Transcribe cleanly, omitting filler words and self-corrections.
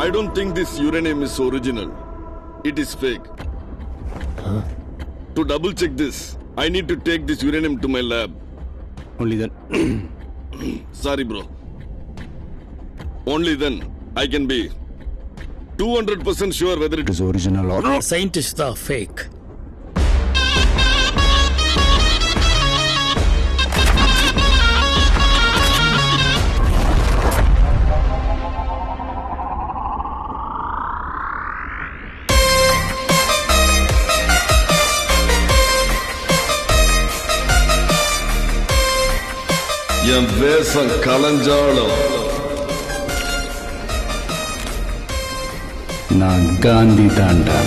I don't think this uranium is original. It is fake. To double check this, I need to take this uranium to my lab. Only then. Sorry, bro. Only then I can be 200% sure whether it It is original or not. Scientists are fake. என் வேஷம் கலஞ்சாலும் நான் காந்தி தாண்டா.